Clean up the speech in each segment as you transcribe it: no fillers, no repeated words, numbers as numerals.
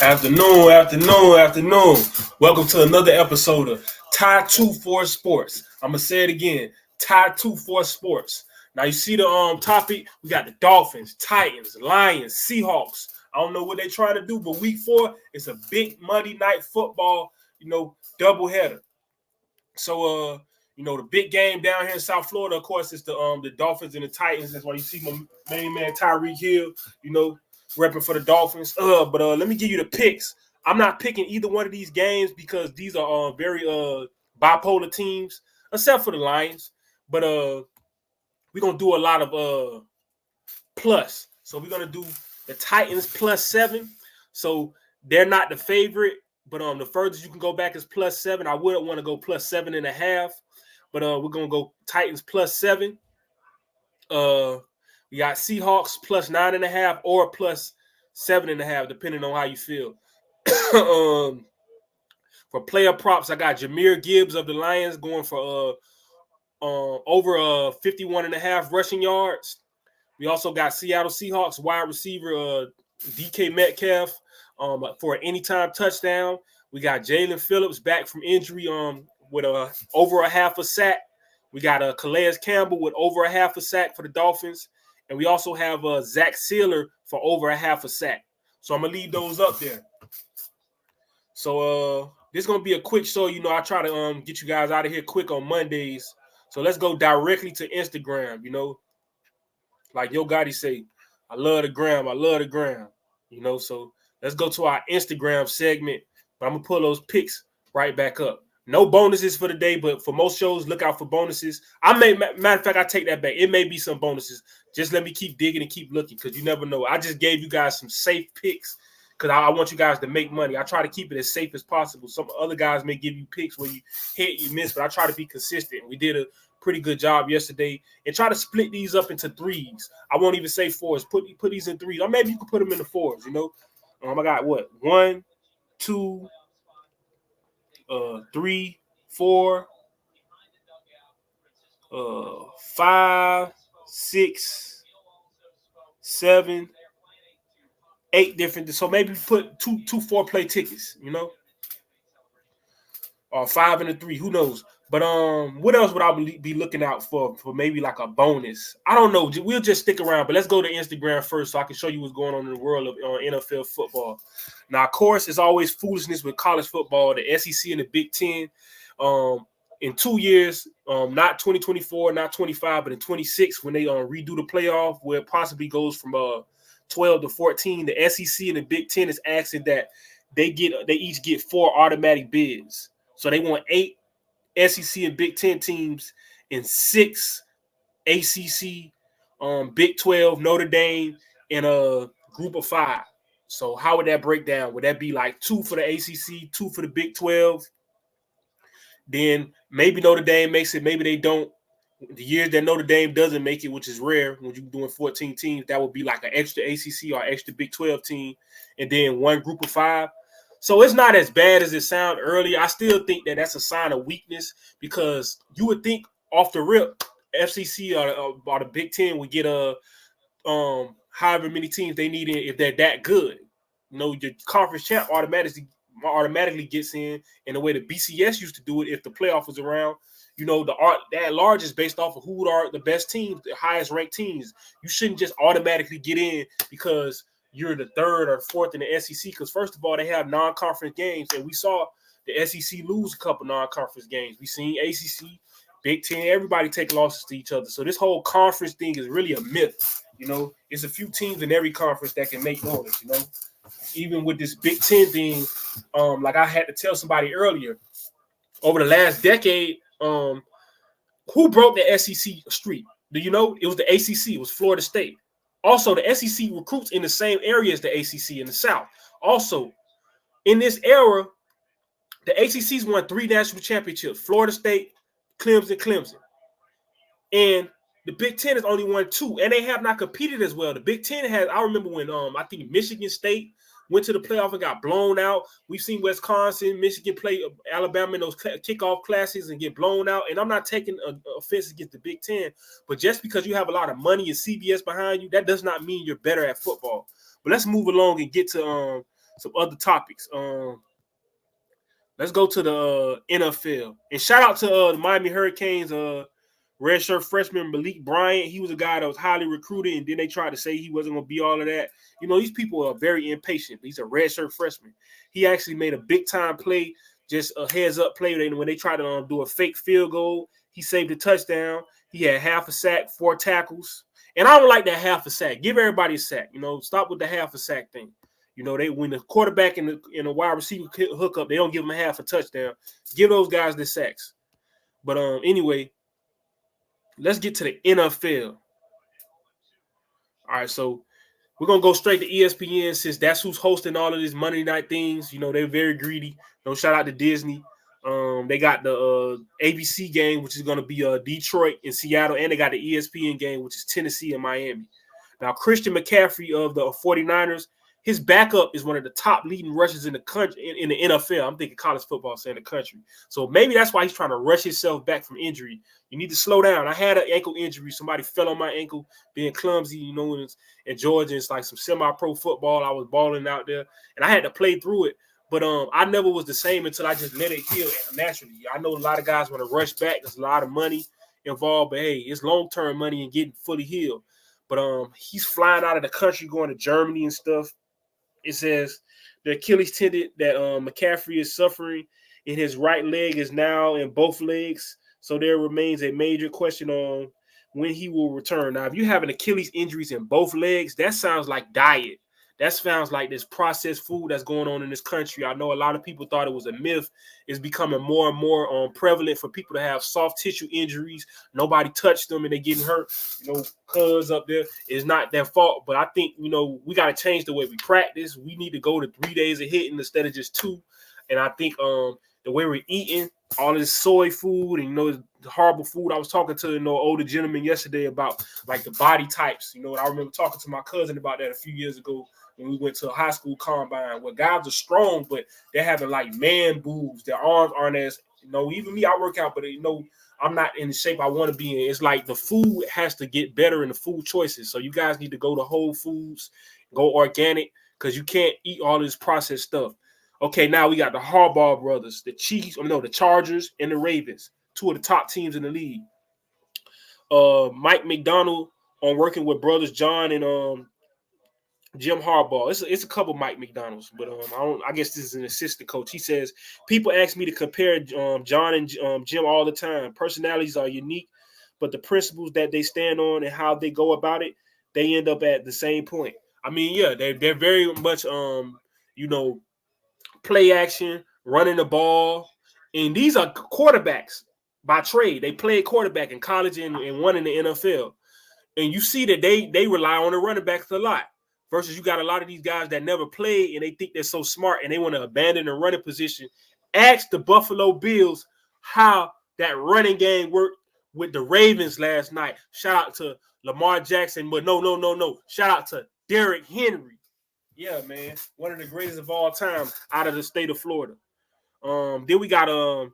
Afternoon. Welcome to another episode of Tie 24 Sports. I'm gonna say it again, Tie 24 Sports. Now you see the topic. We got the Dolphins, Titans, Lions, Seahawks. I don't know what they're trying to do, but week 4 is a big Monday night football, doubleheader. So the big game down here in South Florida, of course, is the Dolphins and the Titans. That's why you see my main man Tyreek Hill, repping for the Dolphins. But let me give you the picks. I'm not picking either one of these games because these are very bipolar teams, except for the Lions. But we're gonna do a lot of plus. So we're gonna do the Titans +7. So they're not the favorite, but the furthest you can go back is +7. I wouldn't want to go +7.5, but we're gonna go Titans +7. We got Seahawks +9.5 or +7.5, depending on how you feel. For player props, I got J.Gibbs of the Lions going for over 51.5 rushing yards. We also got Seattle Seahawks wide receiver DK Metcalf for an anytime touchdown. We got J.Phillip back from injury with over a half a sack. We got Calais Campbell with over a half a sack for the Dolphins. And we also have Zach Sieler for over a half a sack. So I'm going to leave those up there. So this is going to be a quick show. I try to get you guys out of here quick on Mondays. So let's go directly to Instagram, Like Yo Gotti say, I love the gram. So let's go to our Instagram segment. But I'm going to pull those picks right back up. No bonuses for the day, but for most shows, look out for bonuses. Matter of fact, I take that back. It may be some bonuses. Just let me keep digging and keep looking because you never know. I just gave you guys some safe picks because I want you guys to make money. I try to keep it as safe as possible. Some other guys may give you picks where you hit, you miss, but I try to be consistent. We did a pretty good job yesterday and try to split these up into threes. I won't even say fours. Put these in threes. Or maybe you can put them in the fours, I got what? 1, 2, 3, 4, 5, 6, 7, 8 different. So maybe put two 4-play tickets, or 5 and a 3. Who knows? But what else would I be looking out for maybe like a bonus? I don't know. We'll just stick around. But let's go to Instagram first so I can show you what's going on in the world of NFL football. Now, of course, it's always foolishness with college football, the SEC and the Big Ten. In 2 years, not 2024, not 25, but in 26, when they redo the playoff, where it possibly goes from 12 to 14, the SEC and the Big Ten is asking that they each get 4 automatic bids. So they want 8 SEC and Big Ten teams and 6 ACC, Big 12, Notre Dame, and a group of 5. So how would that break down? Would that be like 2 for the ACC, 2 for the Big 12? Then maybe Notre Dame makes it, maybe they don't. The years that Notre Dame doesn't make it, which is rare when you're doing 14 teams, that would be like an extra ACC or extra Big 12 team, and then one group of 5. So it's not as bad as it sounded earlier. I still think that that's a sign of weakness because you would think off the rip, FCC or the Big Ten would get however many teams they need in if they're that good. Your conference champ automatically gets in the way the BCS used to do it if the playoff was around. That large is based off of who are the best teams, the highest ranked teams. You shouldn't just automatically get in because you're the 3rd or 4th in the SEC. Because first of all, they have non-conference games, and we saw the SEC lose a couple non-conference games. We seen ACC, Big Ten, everybody take losses to each other. So this whole conference thing is really a myth. It's a few teams in every conference that can make noise. Even with this Big Ten thing, like I had to tell somebody earlier, over the last decade, who broke the SEC streak? Do you know? It was the ACC. It was Florida State. Also, the SEC recruits in the same area as the ACC in the South. Also, in this era, the ACC's won 3 national championships: Florida State, Clemson. And the Big Ten has only won 2, and they have not competed as well. The Big Ten has. I remember when I think Michigan State went to the playoff and got blown out. We've seen Wisconsin, Michigan play Alabama in those kickoff classes and get blown out. And I'm not taking offense against the Big Ten, but just because you have a lot of money and CBS behind you, that does not mean you're better at football. But let's move along and get to some other topics. Let's go to the NFL. And shout out to the Miami Hurricanes redshirt freshman Malik Bryant. He was a guy that was highly recruited, and then they tried to say he wasn't going to be all of that. You know, these people are very impatient. He's a redshirt freshman. He actually made a big-time play, just a heads-up play. When they tried to do a fake field goal, he saved a touchdown. He had half a sack, 4 tackles. And I don't like that half a sack. Give everybody a sack. You know, stop with the half a sack thing. You know, when the quarterback and the wide receiver hook up, they don't give them a half a touchdown. Give those guys the sacks. But anyway, let's get to the NFL. All right, so we're going to go straight to ESPN since that's who's hosting all of these Monday night things. You know, they're very greedy. No shout out to Disney. They got the ABC game, which is going to be Detroit and Seattle, and they got the ESPN game, which is Tennessee and Miami. Now, Christian McCaffrey of the 49ers, his backup is one of the top leading rushers in the country in the NFL. I'm thinking college football, saying the country. So maybe that's why he's trying to rush himself back from injury. You need to slow down. I had an ankle injury. Somebody fell on my ankle, being clumsy, you know, in Georgia. It's like some semi-pro football. I was balling out there, and I had to play through it. But I never was the same until I just let it heal naturally. I know a lot of guys want to rush back. There's a lot of money involved, but hey, it's long-term money and getting fully healed. But he's flying out of the country, going to Germany and stuff. It says the Achilles tendon that McCaffrey is suffering in his right leg is now in both legs. So there remains a major question on when he will return. Now, if you have an Achilles injuries in both legs, that sounds like diet. That sounds like this processed food that's going on in this country. I know a lot of people thought it was a myth. It's becoming more and more prevalent for people to have soft tissue injuries. Nobody touched them and they're getting hurt. You know, cuz up there is not their fault. But I think, you know, we got to change the way we practice. We need to go to 3 days of hitting instead of just 2. And I think the way we're eating, all this soy food and, you know, the horrible food. I was talking to, you know, older gentleman yesterday about, like, the body types. You know, I remember talking to my cousin about that a few years ago when we went to a high school combine where guys are strong, but they're having, like, man boobs. Their arms aren't as, you know, even me, I work out, but, you know, I'm not in the shape I want to be in. It's like the food has to get better in the food choices. So you guys need to go to Whole Foods, go organic, because you can't eat all this processed stuff. Okay, now we got the Harbaugh brothers, the Chargers and the Ravens, 2 of the top teams in the league. Mike McDonald on working with brothers John and Jim Harbaugh. It's a couple Mike McDonald's, but I guess this is an assistant coach. He says people ask me to compare John and Jim all the time. Personalities are unique, but the principles that they stand on and how they go about it, they end up at the same point. I mean, yeah, they're very much you know, play action, running the ball, and these are quarterbacks by trade. They played quarterback in college and one in the NFL, and you see that they rely on the running backs a lot. Versus you got a lot of these guys that never played and they think they're so smart and they want to abandon the running position. Ask the Buffalo Bills how that running game worked with the Ravens last night. Shout out to Lamar Jackson, but no. Shout out to Derrick Henry. Yeah, man, one of the greatest of all time out of the state of Florida. Then we got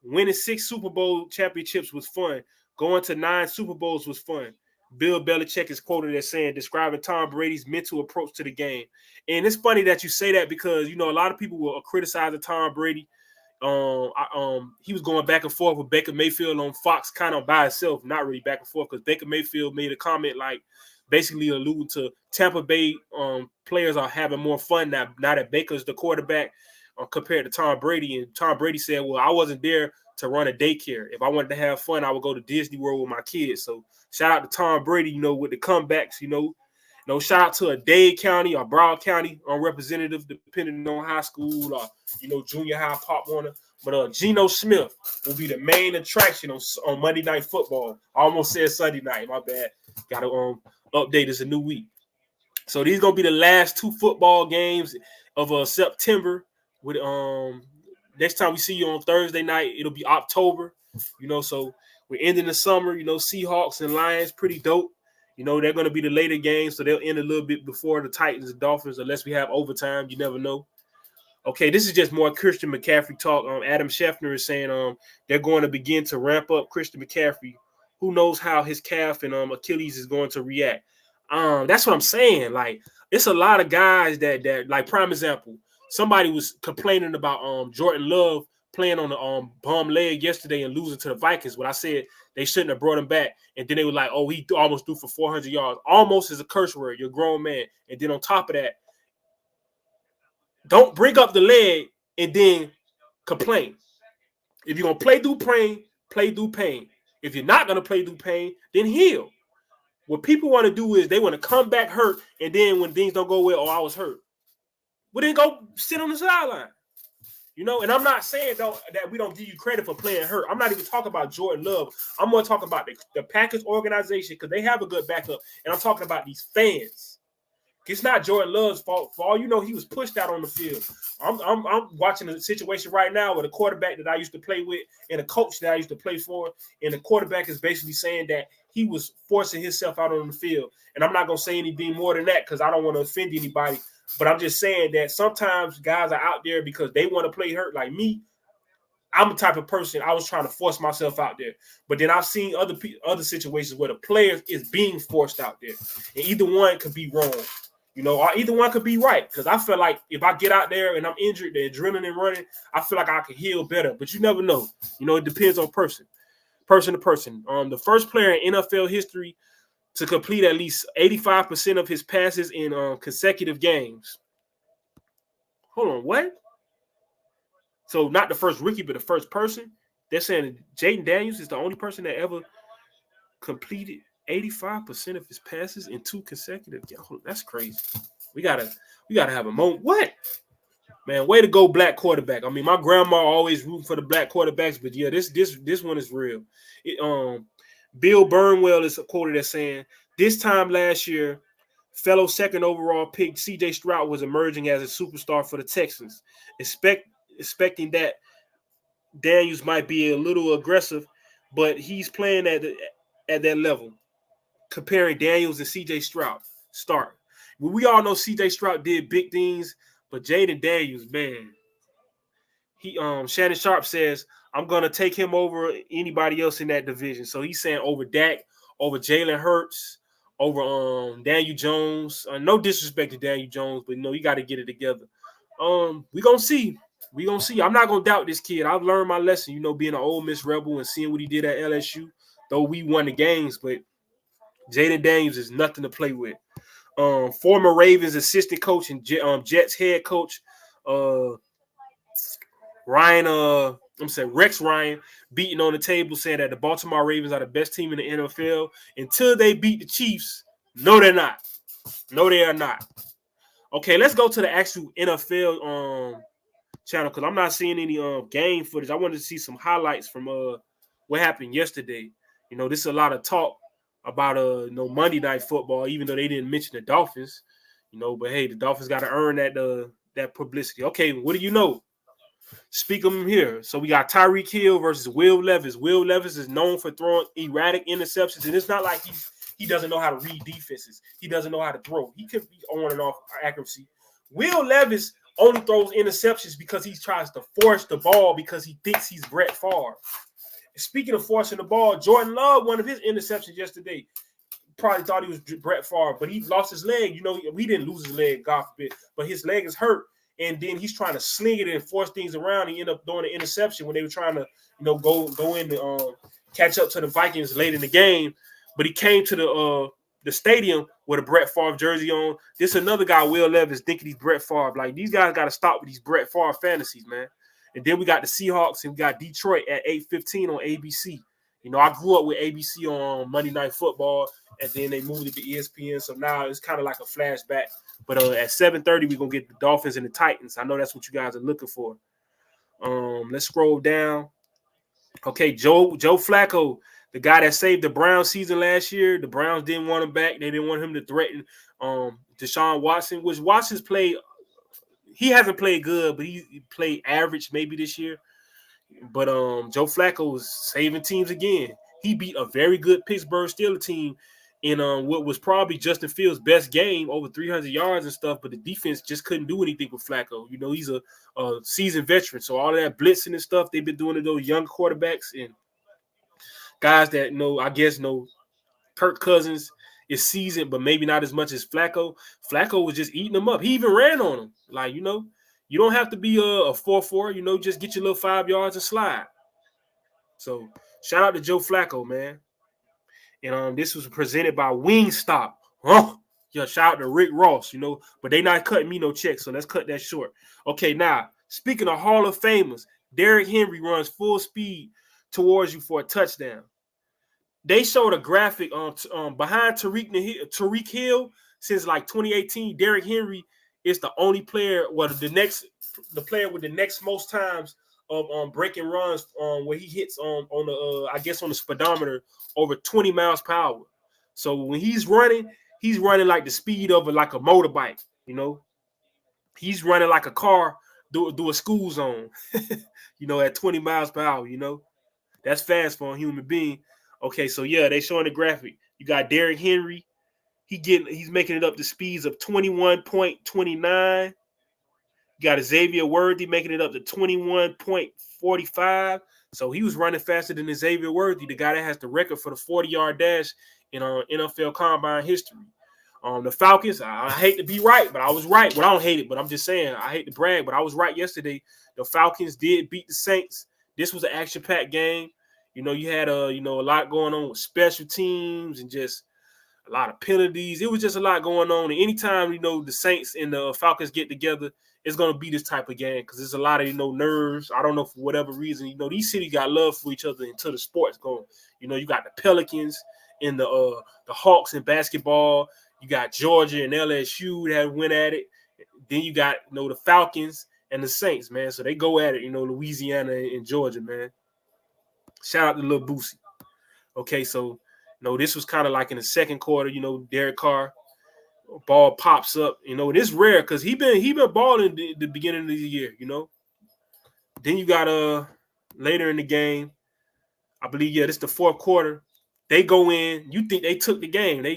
winning 6 Super Bowl championships was fun. Going to 9 Super Bowls was fun. Bill Belichick is quoted as saying, describing Tom Brady's mental approach to the game. And it's funny that you say that because, you know, a lot of people will criticize Tom Brady. He was going back and forth with Baker Mayfield on Fox kind of by himself, not really back and forth, because Baker Mayfield made a comment like basically alluding to Tampa Bay players are having more fun now that Baker's the quarterback compared to Tom Brady. And Tom Brady said, well, I wasn't there to run a daycare. If I wanted to have fun, I would go to Disney World with my kids. So shout out to Tom Brady, you know, with the comebacks, you know. Shout out to a Dade County or Broward County representative, depending on high school or, you know, junior high, Pop Warner. But Geno Smith will be the main attraction on Monday Night Football. I almost said Sunday night. My bad. Got to update. It's a new week. So these going to be the last 2 football games of September. With next time we see you on Thursday night, it'll be October. You know, so we're ending the summer. You know, Seahawks and Lions, pretty dope. You know, they're going to be the later games, so they'll end a little bit before the Titans and Dolphins, unless we have overtime. You never know. Okay, this is just more Christian McCaffrey talk. Adam Schefter is saying they're going to begin to ramp up Christian McCaffrey. Who knows how his calf and Achilles is going to react? That's what I'm saying. Like, it's a lot of guys that like, prime example, somebody was complaining about Jordan Love playing on the bum leg yesterday and losing to the Vikings. When I said they shouldn't have brought him back, and then they were like, "Oh, he almost threw for 400 yards." Almost is a curse word. You're a grown man, and then on top of that, don't bring up the leg and then complain. If you're gonna play through pain, play through pain. If you're not gonna play through pain, then heal. What people want to do is they want to come back hurt, and then when things don't go well, oh, I was hurt. Well, then go sit on the sideline. You know, and I'm not saying though that we don't give you credit for playing hurt. I'm not even talking about Jordan Love. I'm going to talk about the Packers organization because they have a good backup, and I'm talking about these fans. It's not Jordan Love's fault. For all you know, he was pushed out on the field. I'm watching a situation right now with a quarterback that I used to play with and a coach that I used to play for, and the quarterback is basically saying that he was forcing himself out on the field. And I'm not going to say anything more than that because I don't want to offend anybody. But I'm just saying that sometimes guys are out there because they want to play hurt. Like me, I'm the type of person, I was trying to force myself out there. But then I've seen other situations where the player is being forced out there. And either one could be wrong. You know, or either one could be right. Because I feel like if I get out there and I'm injured, the adrenaline running, I feel like I can heal better. But you never know. You know, it depends on person to person. The first player in NFL history to complete at least 85% of his passes in consecutive games. Hold on, what? So not the first rookie, but the first person. They're saying Jaden Daniels is the only person that ever completed 85% of his passes in 2 consecutive games. That's crazy. We gotta have a moment. What? Man, way to go, black quarterback. I mean, my grandma always rooting for the black quarterbacks, but yeah, this one is real. Bill Burnwell is quoted as saying, "This time last year, fellow second overall pick C.J. Stroud was emerging as a superstar for the Texans. Expecting that Daniels might be a little aggressive, but he's playing at that level. Comparing Daniels and C.J. Stroud, start. Well, we all know C.J. Stroud did big things, but Jaden Daniels, man, he Shannon Sharp says, I'm gonna take him over anybody else in that division. So he's saying over Dak, over Jalen Hurts, over Daniel Jones. No disrespect to Daniel Jones, but you got to get it together. We gonna see. I'm not gonna doubt this kid. I've learned my lesson, being an Ole Miss Rebel and seeing what he did at LSU. Though we won the games, but Jaden Daniels is nothing to play with. Former Ravens assistant coach and Jets head coach, Rex Ryan, beating on the table, saying that the Baltimore Ravens are the best team in the NFL until they beat the Chiefs. No, they're not. No, they are not. Okay, let's go to the actual NFL channel because I'm not seeing any game footage. I wanted to see some highlights from what happened yesterday. This is a lot of talk about Monday Night Football, even though they didn't mention the Dolphins. But hey, the Dolphins got to earn that publicity. Okay, what do you know? Speak of him here. So we got Tyreek Hill versus Will Levis. Will Levis is known for throwing erratic interceptions, and it's not like he doesn't know how to read defenses. He doesn't know how to throw. He could be on and off accuracy. Will Levis only throws interceptions because he tries to force the ball because he thinks he's Brett Favre. Speaking of forcing the ball, Jordan Love, one of his interceptions yesterday, probably thought he was Brett Favre, but he lost his leg. We didn't lose his leg, God forbid, but his leg is hurt. And then he's trying to sling it and force things around. He ended up throwing an interception when they were trying to, go in to catch up to the Vikings late in the game. But he came to the stadium with a Brett Favre jersey on. This another guy, Will Levis, thinking he's Brett Favre. Like, these guys got to stop with these Brett Favre fantasies, man. And then we got the Seahawks and we got Detroit at 8:15 on ABC. I grew up with ABC on Monday Night Football, and then they moved it to ESPN. So now it's kind of like a flashback. But at 7:30, we're going to get the Dolphins and the Titans. I know that's what you guys are looking for. Let's scroll down. Okay, Joe Flacco, the guy that saved the Browns season last year. The Browns didn't want him back. They didn't want him to threaten Deshaun Watson, which Watson's played. He hasn't played good, but he played average maybe this year. But Joe Flacco was saving teams again. He beat a very good Pittsburgh Steelers team in what was probably Justin Fields' best game, over 300 yards and stuff, but the defense just couldn't do anything with Flacco. He's a seasoned veteran, so all of that blitzing and stuff they've been doing to those young quarterbacks and guys that Kirk Cousins is seasoned, but maybe not as much as Flacco. Flacco was just eating them up. He even ran on him. You don't have to be a 4-4. You know, just get your little 5 yards and slide. So shout out to Joe Flacco, man. And this was presented by Wingstop. Yeah, shout out to Rick Ross, you know, but they not cutting me no check, so let's cut that short. Okay, now, speaking of Hall of Famers, Derrick Henry runs full speed towards you for a touchdown. They showed a graphic behind Tariq Hill since like 2018. Derrick Henry is the only player, the player with the next most times of breaking runs where he hits on the I guess on the speedometer over 20 miles per hour. So when he's running like the speed of like a motorbike. You know, he's running like a car do a school zone. You know, at 20 miles per hour. You know, that's fast for a human being. Okay, so yeah, they showing the graphic. You got Derrick Henry. He's making it up to speeds of 21.29. You got Xavier Worthy making it up to 21.45. So he was running faster than Xavier Worthy, the guy that has the record for the 40-yard dash in NFL Combine history. The Falcons, I hate to be right, but I was right. Well, I don't hate it, but I'm just saying, I hate to brag, but I was right yesterday. The Falcons did beat the Saints. This was an action-packed game. You know, you had a lot going on with special teams and just a lot of penalties. It was just a lot going on. And anytime, the Saints and the Falcons get together, it's going to be this type of game because there's a lot of, nerves. I don't know, for whatever reason. These cities got love for each other until the sport's going. You got the Pelicans and the Hawks in basketball. You got Georgia and LSU that went at it. Then you got, the Falcons and the Saints, man. So they go at it, Louisiana and Georgia, man. Shout out to Lil Boosie. Okay, so, this was kind of like in the second quarter, Derek Carr, ball pops up. It's rare because he been balling the beginning of the year, Then you got later in the game, I believe, this is the fourth quarter. They go in. You think they took the game. They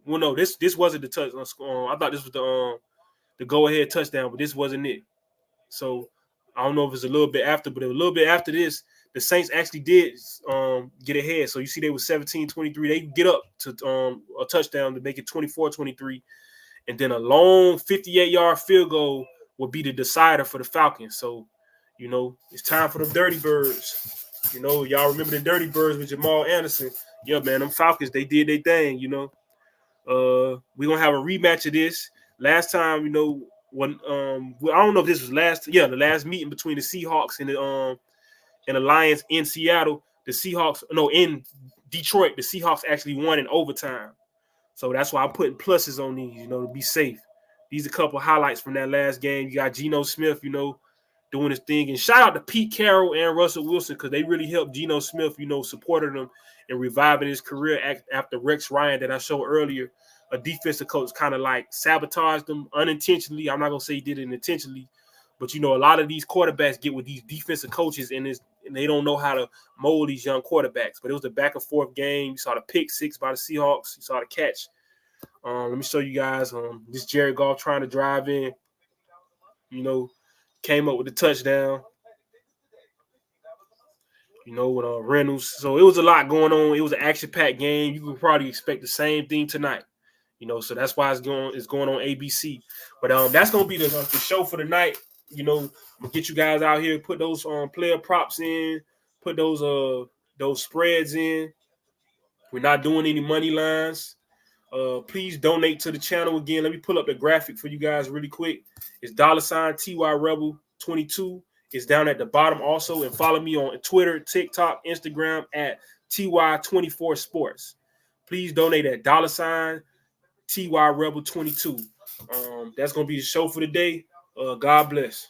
well, no, this wasn't the touch. I thought this was the go-ahead touchdown, but this wasn't it. So I don't know if it's a little bit after, but a little bit after this, the Saints actually did get ahead. So you see they were 17-23. They get up to a touchdown to make it 24-23. And then a long 58-yard field goal would be the decider for the Falcons. So, it's time for the Dirty Birds. Y'all remember the Dirty Birds with Jamal Anderson. Yeah, man, them Falcons, they did their thing, We're going to have a rematch of this. Last time, when I don't know if this was the last meeting between the Seahawks and the Lions in Seattle. In Detroit, the Seahawks actually won in overtime. So that's why I'm putting pluses on these, to be safe. These are a couple highlights from that last game. You got Geno Smith, doing his thing. And shout out to Pete Carroll and Russell Wilson because they really helped Geno Smith, supported him and reviving his career after Rex Ryan that I showed earlier. A defensive coach kind of like sabotaged them unintentionally. I'm not going to say he did it intentionally. But, a lot of these quarterbacks get with these defensive coaches and they don't know how to mold these young quarterbacks. But it was a back-and-forth game. You saw the pick six by the Seahawks. You saw the catch. Let me show you guys. This Jared Goff trying to drive in, came up with the touchdown. With Reynolds. So it was a lot going on. It was an action-packed game. You could probably expect the same thing tonight. So that's why it's going on ABC. But that's going to be the show for the night. Get you guys out here, put those player props in, put those spreads in. We're not doing any money lines. Please donate to the channel again. Let me pull up the graphic for you guys really quick. It's $TY Rebel 22. It's down at the bottom also. And follow me on Twitter, TikTok, Instagram at TY24 Sports. Please donate at $TY Rebel 22. That's gonna be the show for the day. God bless.